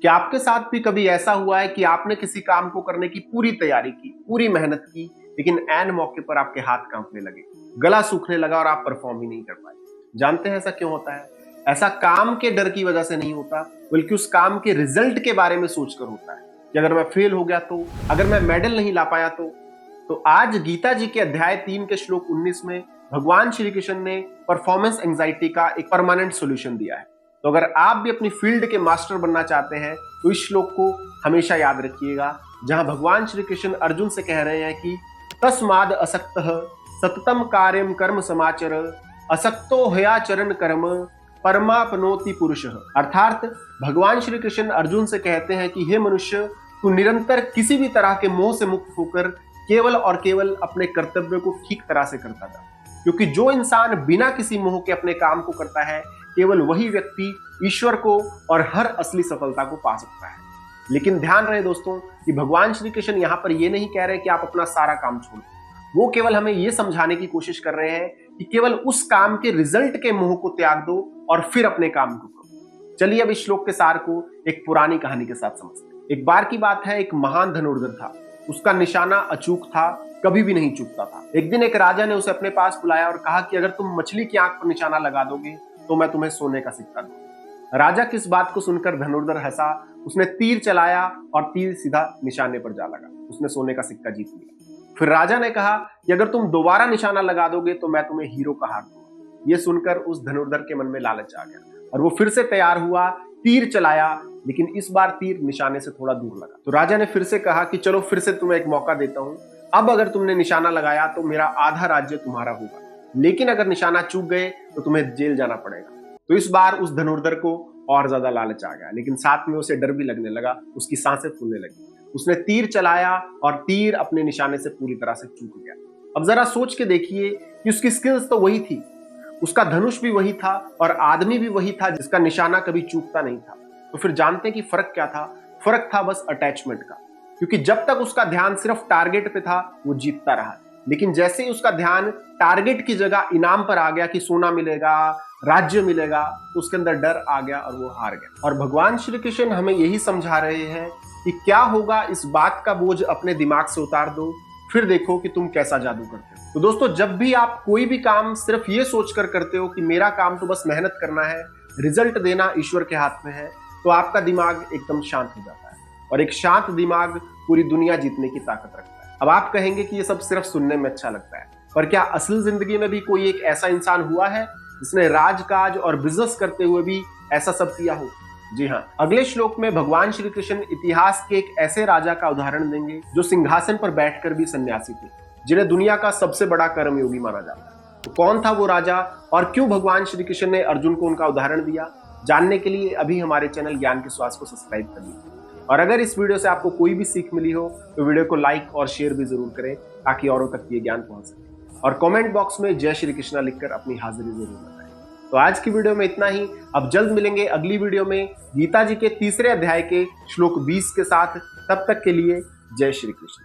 क्या आपके साथ भी कभी ऐसा हुआ है कि आपने किसी काम को करने की पूरी तैयारी की, पूरी मेहनत की, लेकिन ऐन मौके पर आपके हाथ कांपने लगे, गला सूखने लगा और आप परफॉर्म ही नहीं कर पाए? जानते हैं ऐसा क्यों होता है? ऐसा काम के डर की वजह से नहीं होता, बल्कि उस काम के रिजल्ट के बारे में सोचकर होता है कि अगर मैं फेल हो गया तो, अगर मैं मेडल नहीं ला पाया तो आज गीता जी के अध्याय 3 के श्लोक 19 में भगवान श्री कृष्ण ने परफॉर्मेंस एंजाइटी का एक परमानेंट सॉल्यूशन दिया है। तो अगर आप भी अपनी फील्ड के मास्टर बनना चाहते हैं तो इस श्लोक को हमेशा याद रखिएगा, जहां भगवान श्री कृष्ण अर्जुन से कह रहे हैं कि तस्माद असक्तः सततम कार्यम कर्म समाचर असक्तो हयाचरण कर्म परमापनोति पुरुषः। अर्थात भगवान श्री कृष्ण अर्जुन से कहते हैं कि हे मनुष्य, तू निरंतर किसी भी तरह के मोह से मुक्त होकर केवल और केवल अपने कर्तव्य को ठीक तरह से करता जा, क्योंकि जो इंसान बिना किसी मोह के अपने काम को करता है, केवल वही व्यक्ति ईश्वर को और हर असली सफलता को पा सकता है। लेकिन ध्यान रहे दोस्तों कि भगवान श्री कृष्ण यहाँ पर ये नहीं कह रहे कि आप अपना सारा काम छोड़ दो। वो केवल हमें ये समझाने की कोशिश कर रहे हैं कि केवल उस काम के रिजल्ट के मोह को त्याग दो और फिर अपने काम को करो। चलिए अब इस श्लोक के सार को एक पुरानी कहानी के साथ समझते हैं। एक बार की बात है, एक महान धनुर्धर था। उसका निशाना अचूक था, कभी भी नहीं चूकता था। एक दिन एक राजा ने उसे अपने पास बुलाया और कहा कि अगर तुम मछली की आंख पर निशाना लगा दोगे तो मैं तुम्हें सोने का सिक्का दूंगा। राजा की इस बात को सुनकर धनुर्धर हंसा। उसने तीर चलाया और तीर सीधा निशाने पर जा लगा। उसने सोने का सिक्का जीत लिया। फिर राजा ने कहा कि अगर तुम दोबारा निशाना लगा दोगे तो मैं तुम्हें हीरो का हार दूंगा। यह सुनकर उस धनुर्धर के मन में लालच आ गया और वो फिर से तैयार हुआ, तीर चलाया, लेकिन इस बार तीर निशाने से थोड़ा दूर लगा। तो राजा ने फिर से कहा कि चलो फिर से तुम्हें एक मौका देता हूं। अब अगर तुमने निशाना लगाया तो मेरा आधा राज्य तुम्हारा होगा, लेकिन अगर निशाना चूक गए तो तुम्हें जेल जाना पड़ेगा। तो इस बार उस धनुर्धर को और ज्यादा लालच आ गया, लेकिन साथ में उसे डर भी लगने लगा। उसकी सांसें फूलने लगी। उसने तीर चलाया और तीर अपने निशाने से पूरी तरह से चूक गया। अब जरा सोच के देखिए कि उसकी स्किल्स तो वही थी, उसका धनुष भी वही था और आदमी भी वही था जिसका निशाना कभी चूकता नहीं था। तो फिर जानते हैं कि फर्क क्या था? फर्क था बस अटैचमेंट का, क्योंकि जब तक उसका ध्यान सिर्फ टारगेट पे था वो जीतता रहा, लेकिन जैसे ही उसका ध्यान टारगेट की जगह इनाम पर आ गया कि सोना मिलेगा, राज्य मिलेगा, तो उसके अंदर डर आ गया और वो हार गया। और भगवान श्री कृष्ण हमें यही समझा रहे हैं कि क्या होगा, इस बात का बोझ अपने दिमाग से उतार दो, फिर देखो कि तुम कैसा जादू करते हो। तो दोस्तों, जब भी आप कोई भी काम सिर्फ ये सोचकर करते हो कि मेरा काम तो बस मेहनत करना है, रिजल्ट देना ईश्वर के हाथ में है, तो आपका दिमाग एकदम शांत हो जाता है और एक शांत दिमाग पूरी दुनिया जीतने की ताकत रखता है। अब आप कहेंगे कि ये सब सिर्फ सुनने में अच्छा लगता है, पर क्या असल जिंदगी में भी कोई एक ऐसा इंसान हुआ है जिसने राजकाज और बिजनेस करते हुए भी ऐसा सब किया हो? जी हाँ, अगले श्लोक में भगवान श्री कृष्ण इतिहास के एक ऐसे राजा का उदाहरण देंगे जो सिंहासन पर बैठकर भी सन्यासी थे, जिन्हें दुनिया का सबसे बड़ा कर्मयोगी माना जाता है। तो कौन था वो राजा और क्यों भगवान श्री कृष्ण ने अर्जुन को उनका उदाहरण दिया? जानने के लिए अभी हमारे चैनल ज्ञान के श्वास को सब्सक्राइब कर लीजिए। और अगर इस वीडियो से आपको कोई भी सीख मिली हो तो वीडियो को लाइक और शेयर भी जरूर करें, ताकि औरों तक ये ज्ञान पहुंच सके। और कमेंट बॉक्स में जय श्री कृष्णा लिखकर अपनी हाजिरी जरूर बताएं। तो आज की वीडियो में इतना ही। अब जल्द मिलेंगे अगली वीडियो में गीता जी के तीसरे अध्याय के श्लोक 20 के साथ। तब तक के लिए जय श्री कृष्ण।